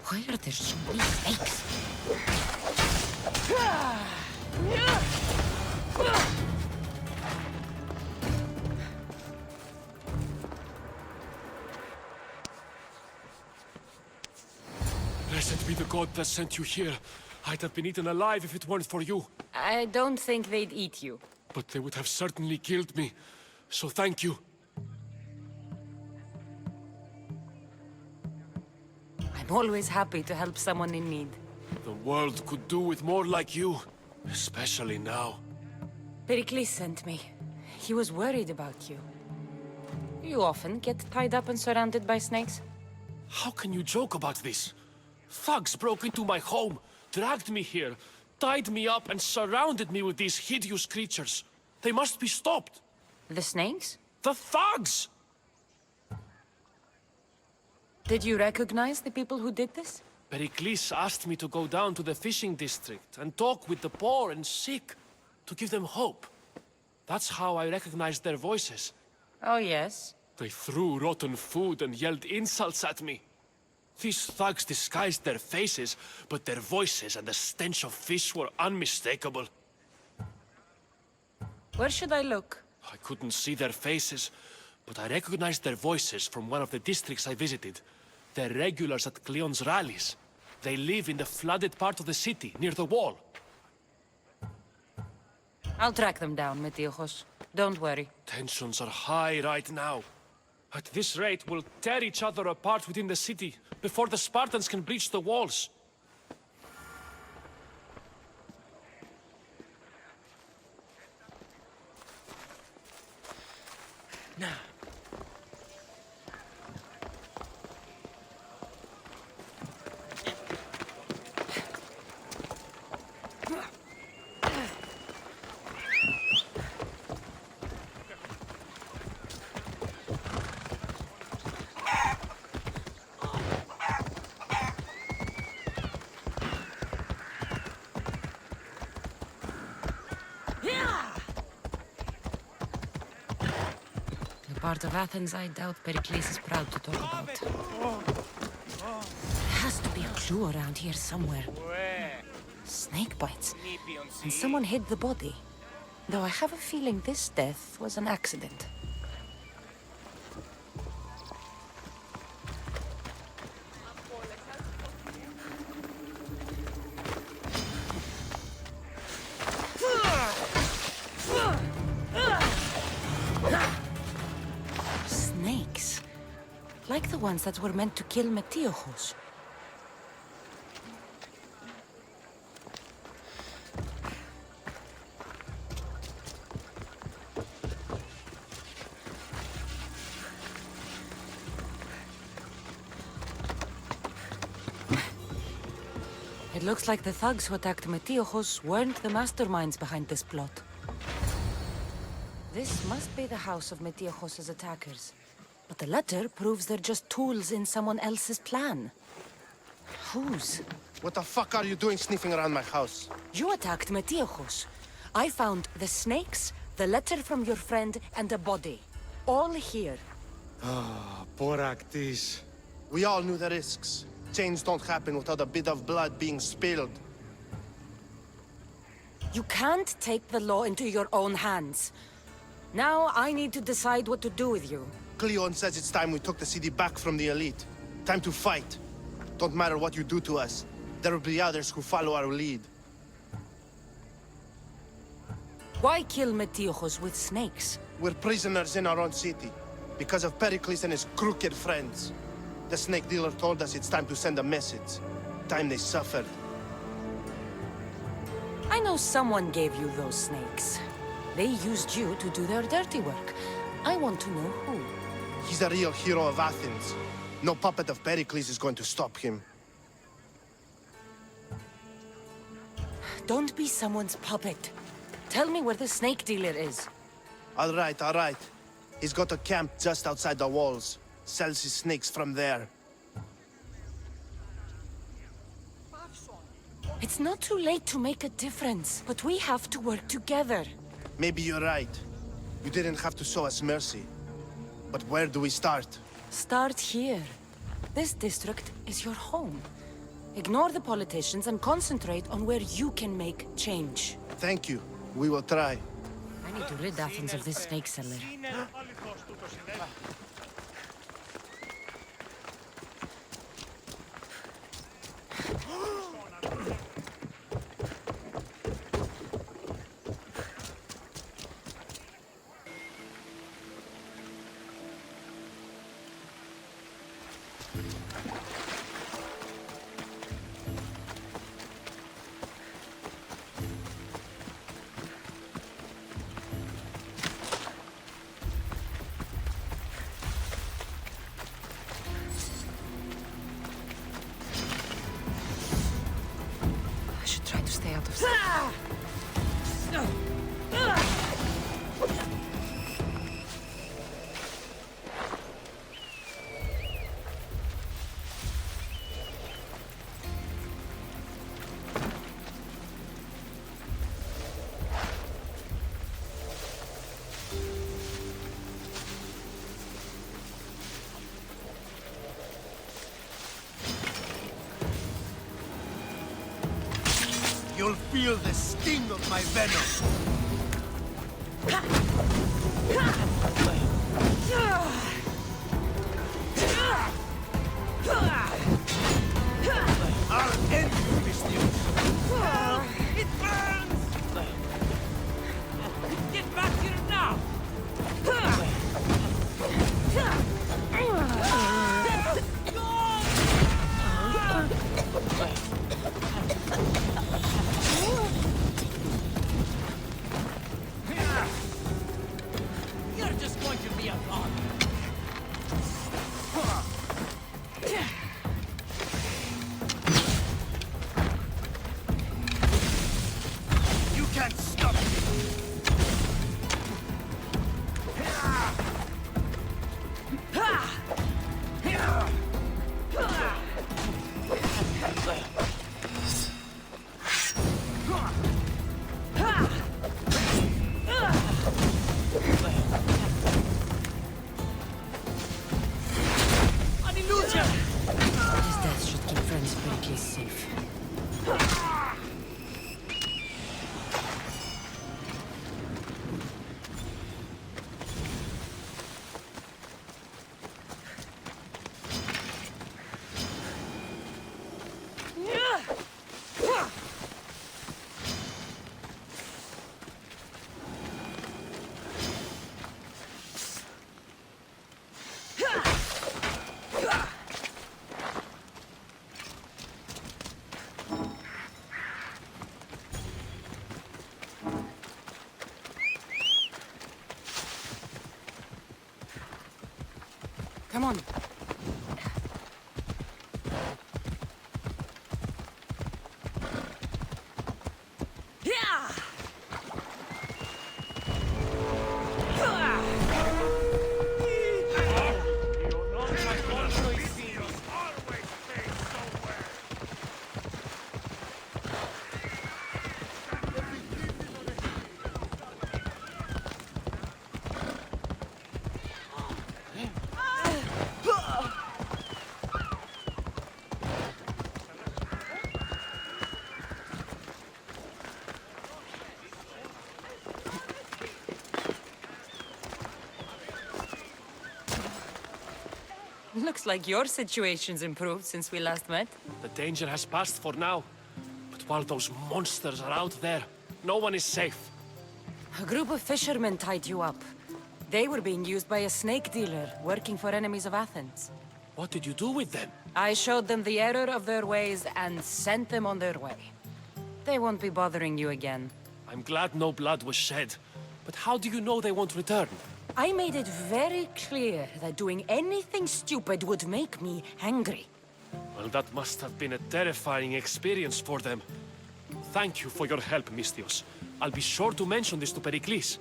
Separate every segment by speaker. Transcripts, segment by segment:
Speaker 1: Why are there so many snakes?
Speaker 2: Blessed be the god that sent you here. I'd have been eaten alive if it weren't for you.
Speaker 1: I don't think they'd eat you.
Speaker 2: But they would have certainly killed me. So thank you.
Speaker 1: I'm always happy to help someone in need.
Speaker 2: The world could do with more like you. Especially now.
Speaker 1: Pericles sent me. He was worried about you. You often get tied up and surrounded by snakes?
Speaker 2: How can you joke about this? Thugs broke into my home, dragged me here, tied me up and surrounded me with these hideous creatures. They must be stopped.
Speaker 1: The snakes?
Speaker 2: The thugs!
Speaker 1: Did you recognize the people who did this?
Speaker 2: Pericles asked me to go down to the fishing district and talk with the poor and sick, to give them hope. That's how I recognized their voices.
Speaker 1: Oh, yes.
Speaker 2: They threw rotten food and yelled insults at me. These thugs disguised their faces, but their voices and the stench of fish were unmistakable.
Speaker 1: Where should I look?
Speaker 2: I couldn't see their faces, but I recognized their voices from one of the districts I visited. They're regulars at Cleon's rallies. They live in the flooded part of the city, near the wall.
Speaker 1: I'll track them down, Metiojos. Don't worry.
Speaker 2: Tensions are high right now. At this rate, we'll tear each other apart within the city, before the Spartans can breach the walls.
Speaker 3: Now.
Speaker 1: The part of Athens I doubt Pericles is proud to talk about. There has to be a clue around here somewhere. Snake bites. And someone hid the body. Though I have a feeling this death was an accident. Snakes. Like the ones that were meant to kill Metiojos. It looks like the thugs who attacked Metiojos weren't the masterminds behind this plot. This must be the house of Metiojos' attackers. But the letter proves they're just tools in someone else's plan. Whose?
Speaker 4: What the fuck are you doing sniffing around my house?
Speaker 1: You attacked Metiojos. I found the snakes, the letter from your friend, and a body. All here.
Speaker 3: Poractis.
Speaker 4: We all knew the risks. Change don't happen without a bit of blood being spilled.
Speaker 1: You can't take the law into your own hands. Now I need to decide what to do with you.
Speaker 4: Cleon says it's time we took the city back from the elite. Time to fight. Don't matter what you do to us. There will be others who follow our lead.
Speaker 1: Why kill Metiojos with snakes?
Speaker 4: We're prisoners in our own city. Because of Pericles and his crooked friends. The snake dealer told us it's time to send a message. Time they suffered.
Speaker 1: I know someone gave you those snakes. They used you to do their dirty work. I want to know who.
Speaker 4: He's a real hero of Athens. No puppet of Pericles is going to stop him.
Speaker 1: Don't be someone's puppet. Tell me where the snake dealer is.
Speaker 4: All right, all right. He's got a camp just outside the walls. Sells his snakes from there.
Speaker 1: It's not too late to make a difference, but we have to work together.
Speaker 4: Maybe you're right. You didn't have to show us mercy. But where do we start?
Speaker 1: Start here. This district is your home. Ignore the politicians and concentrate on where you can make change.
Speaker 4: Thank you. We will try.
Speaker 1: I need to rid Athens of this snake seller. I should try to stay out of sight.
Speaker 4: You'll feel the sting of my venom. I'll end you, Mistios.
Speaker 3: It burns! Get back here now! You're just going to be a god.
Speaker 4: You can't stop me.
Speaker 3: An illusion!
Speaker 1: His death should keep friends Pericles safe. Come on.
Speaker 3: Yeah!
Speaker 1: Looks like your situation's improved since we last met.
Speaker 2: The danger has passed for now. But while those monsters are out there, no one is safe.
Speaker 1: A group of fishermen tied you up. They were being used by a snake dealer working for enemies of Athens.
Speaker 2: What did you do with them?
Speaker 1: I showed them the error of their ways and sent them on their way. They won't be bothering you again.
Speaker 2: I'm glad no blood was shed. But how do you know they won't return?
Speaker 1: I made it very clear that doing anything stupid would make me angry.
Speaker 2: Well, that must have been a terrifying experience for them. Thank you for your help, Mistios. I'll be sure to mention this to Pericles.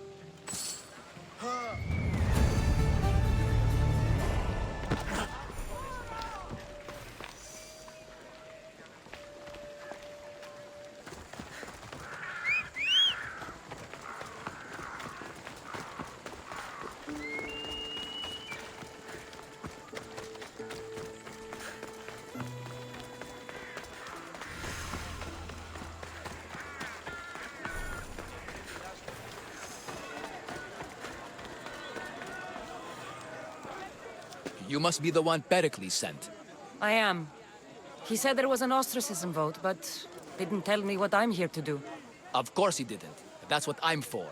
Speaker 5: You must be the one Pericles sent.
Speaker 1: I am. He said there was an ostracism vote, but didn't tell me what I'm here to do.
Speaker 5: Of course he didn't. That's what I'm for.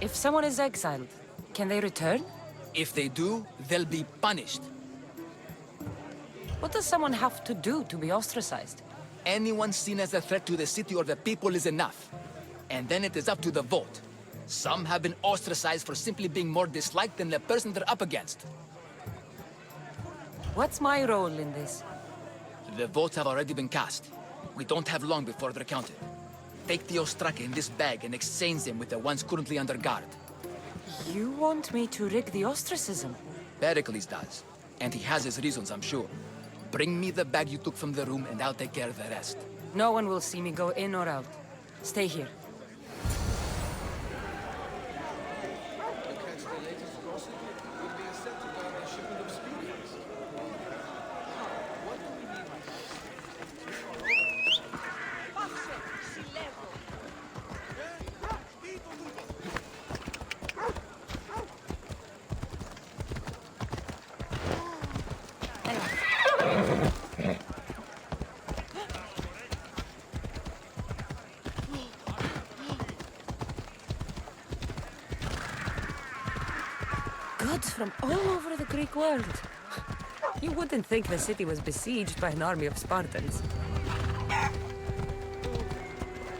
Speaker 1: If someone is exiled, can they return?
Speaker 5: If they do, they'll be punished.
Speaker 1: What does someone have to do to be ostracized?
Speaker 5: Anyone seen as a threat to the city or the people is enough. And then it is up to the vote. Some have been ostracized for simply being more disliked than the person they're up against.
Speaker 1: What's my role in this?
Speaker 5: The votes have already been cast. We don't have long before they're counted. Take the ostraka in this bag and exchange them with the ones currently under guard.
Speaker 1: You want me to rig the ostracism?
Speaker 5: Pericles does. And he has his reasons, I'm sure. Bring me the bag you took from the room and I'll take care of the rest.
Speaker 1: No one will see me go in or out. Stay here. Goods from all over the Greek world. You wouldn't think the city was besieged by an army of Spartans.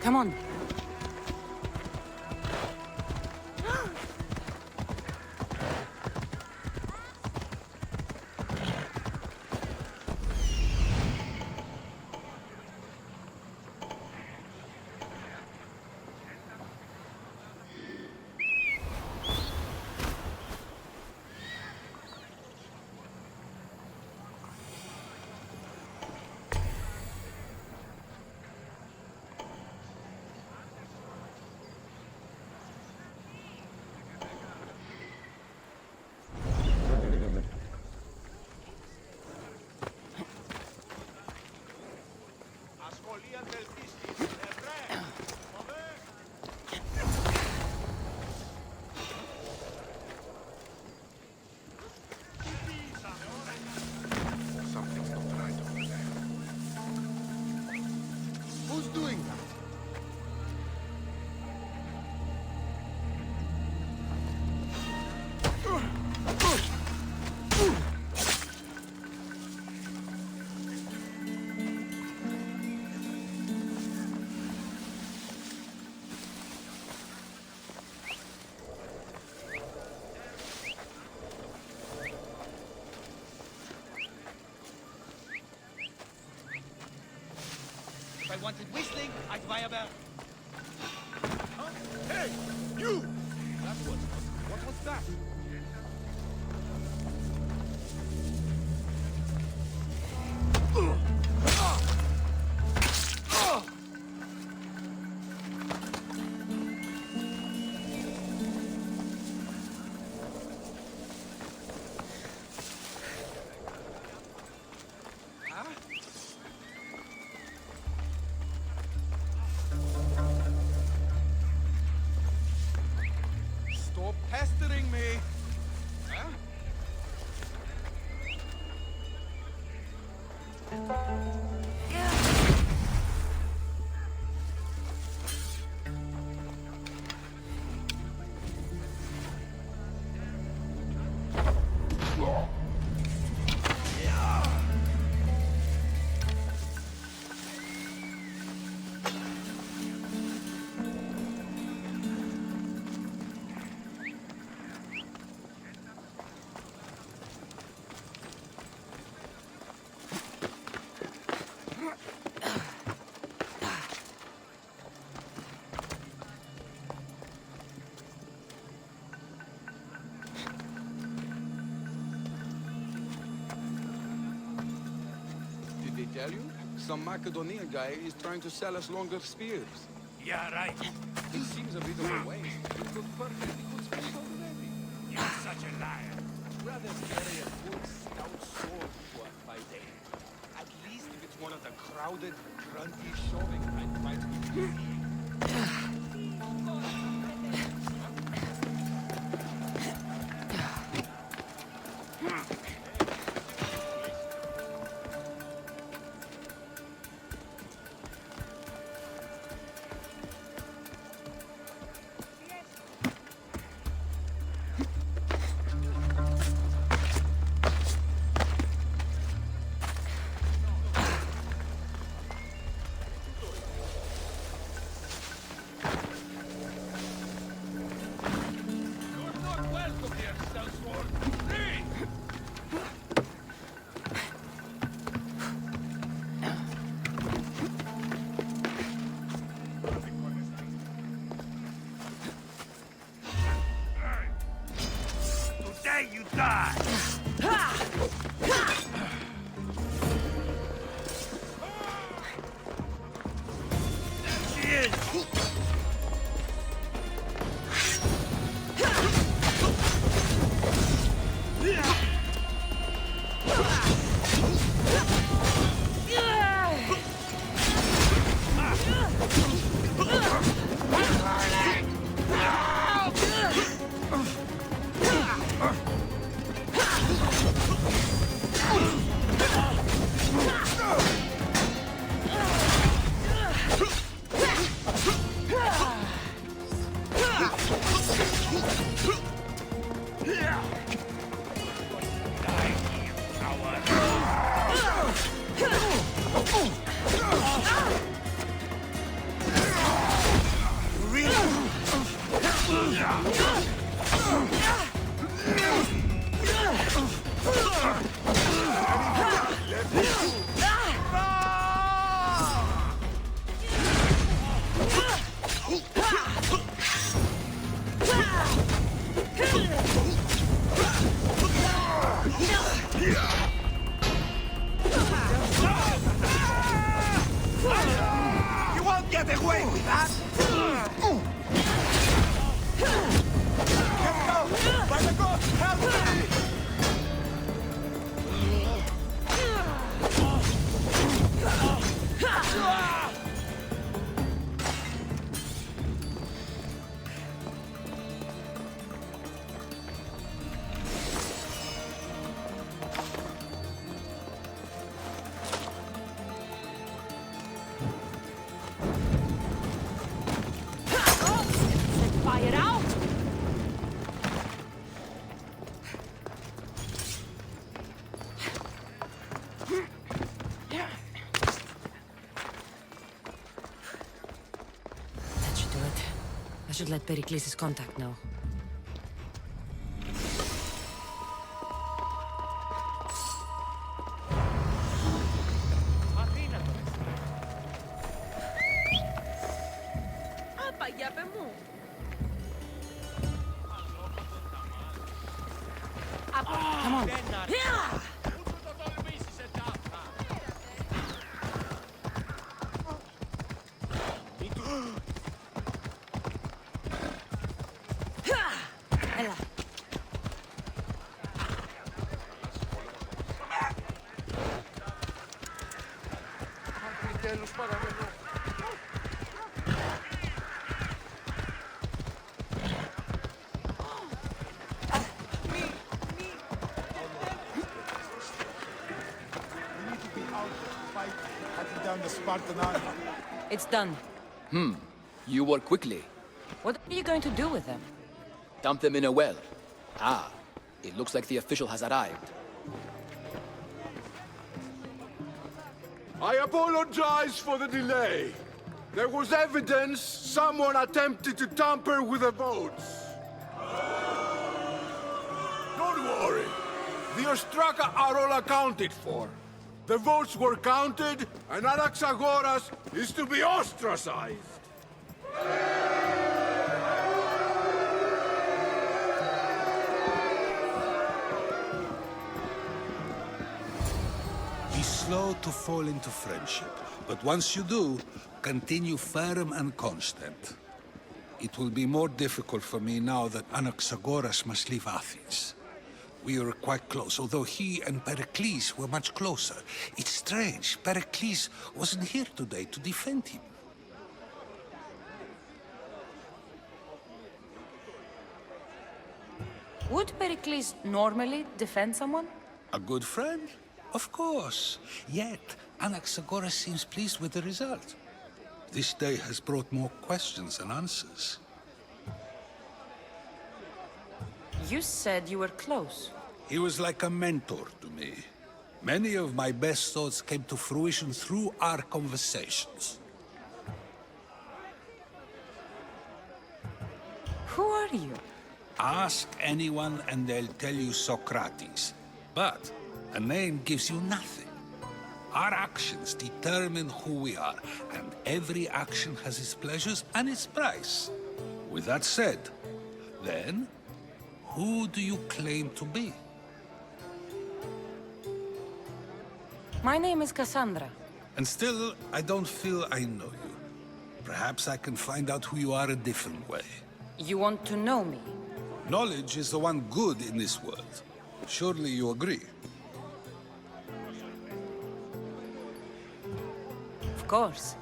Speaker 1: Come on.
Speaker 6: Something's not right over there. Who's doing that?
Speaker 3: If I wanted whistling, I'd buy a bell.
Speaker 6: Huh? Hey, you! That was... What was that? Stop pestering me! Huh? Did they tell you? Some Macedonian guy is trying to sell us longer spears.
Speaker 3: Yeah, right.
Speaker 6: It seems a bit of a waste. We've got perfectly good spears already.
Speaker 3: You're such a liar.
Speaker 6: Rather carry a good stout sword to a fight, eh? At least if it's one of the crowded, grunty, shoving kind fights we see. die, you die! There she is! You won't get away with that! Get go! By the God, help me!
Speaker 1: Fire out! That should do it. I should let Pericles' contact know. Come on. Ella.
Speaker 6: Down the Spartan army.
Speaker 1: It's done.
Speaker 5: You work quickly.
Speaker 1: What are you going to do with them?
Speaker 5: Dump them in a well. Ah, it looks like the official has arrived.
Speaker 7: I apologize for the delay. There was evidence someone attempted to tamper with the votes. Don't worry. The Ostraka are all accounted for. The votes were counted, and Anaxagoras is to be ostracized.
Speaker 8: Be slow to fall into friendship, but once you do, continue firm and constant. It will be more difficult for me now that Anaxagoras must leave Athens. We were quite close, although he and Pericles were much closer. It's strange, Pericles wasn't here today to defend him.
Speaker 1: Would Pericles normally defend someone?
Speaker 8: A good friend? Of course. Yet, Anaxagoras seems pleased with the result. This day has brought more questions than answers.
Speaker 1: You said you were close.
Speaker 8: He was like a mentor to me. Many of my best thoughts came to fruition through our conversations.
Speaker 1: Who are you?
Speaker 8: Ask anyone and they'll tell you Socrates. But a name gives you nothing. Our actions determine who we are, and every action has its pleasures and its price. With that said, then, Who do you claim to be?
Speaker 1: My name is Cassandra.
Speaker 8: And still, I don't feel I know you. Perhaps I can find out who you are a different way.
Speaker 1: You want to know me?
Speaker 8: Knowledge is the one good in this world. Surely you agree?
Speaker 1: Of course.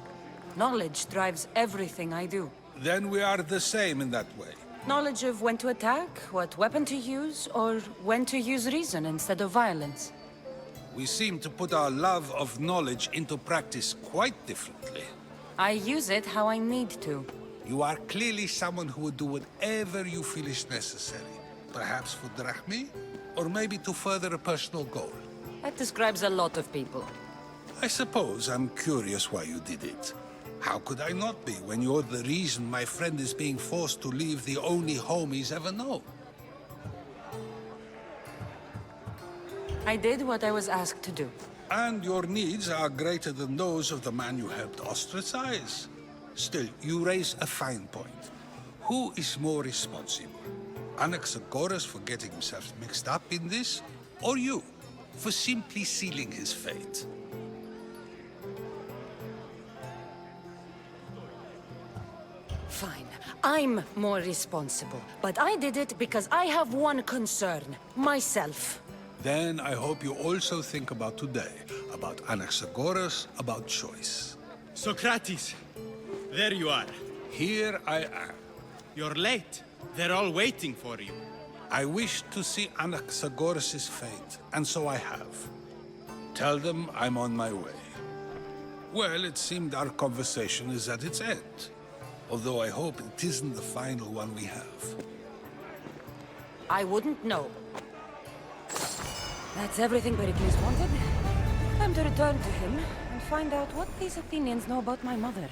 Speaker 1: Knowledge drives everything I do.
Speaker 8: Then we are the same in that way.
Speaker 1: Knowledge of when to attack, what weapon to use, or when to use reason instead of violence.
Speaker 8: We seem to put our love of knowledge into practice quite differently.
Speaker 1: I use it how I need to.
Speaker 8: You are clearly someone who would do whatever you feel is necessary. Perhaps for drachmi, or maybe to further a personal goal.
Speaker 1: That describes a lot of people.
Speaker 8: I suppose I'm curious why you did it. How could I not be when you're the reason my friend is being forced to leave the only home he's ever known?
Speaker 1: I did what I was asked to do.
Speaker 8: And your needs are greater than those of the man you helped ostracize. Still, you raise a fine point. Who is more responsible? Anaxagoras for getting himself mixed up in this, or you, for simply sealing his fate?
Speaker 1: Fine. I'm more responsible. But I did it because I have one concern. Myself.
Speaker 8: Then I hope you also think about today, about Anaxagoras, about choice.
Speaker 9: Socrates, there you are.
Speaker 8: Here I am.
Speaker 9: You're late. They're all waiting for you.
Speaker 8: I wish to see Anaxagoras' fate, and so I have. Tell them I'm on my way. Well, it seemed our conversation is at its end. Although I hope it isn't the final one we have.
Speaker 1: I wouldn't know. That's everything Pericles wanted. Time to return to him and find out what these Athenians know about my mother.